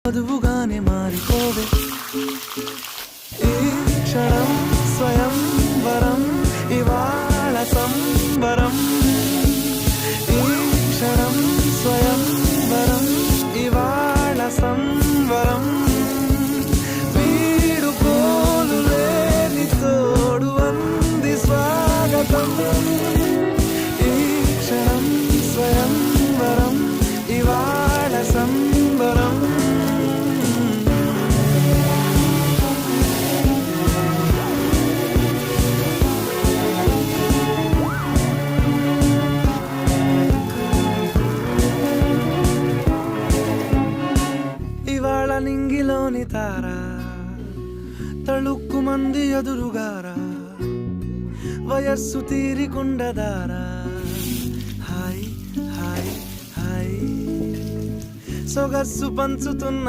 వధువుగానే మారిపోవే ఈ క్షణం స్వయం వరం ఇవాళ సంబరం ఈ క్షణం స్వయం వరం ఇవాళ సంబరం వీడుకోలు లేని తోడు అంది స్వాగతం ఈ క్షణం స్వయం వరం ఇవాళ సంబరం ఇవాళ నింగిలోని తారా తళుక్కు మంది ఎదురుగారా వయస్సు తీరికుండదారా హాయ్ హాయ్ హాయ్ సొగస్సు పంచుతున్న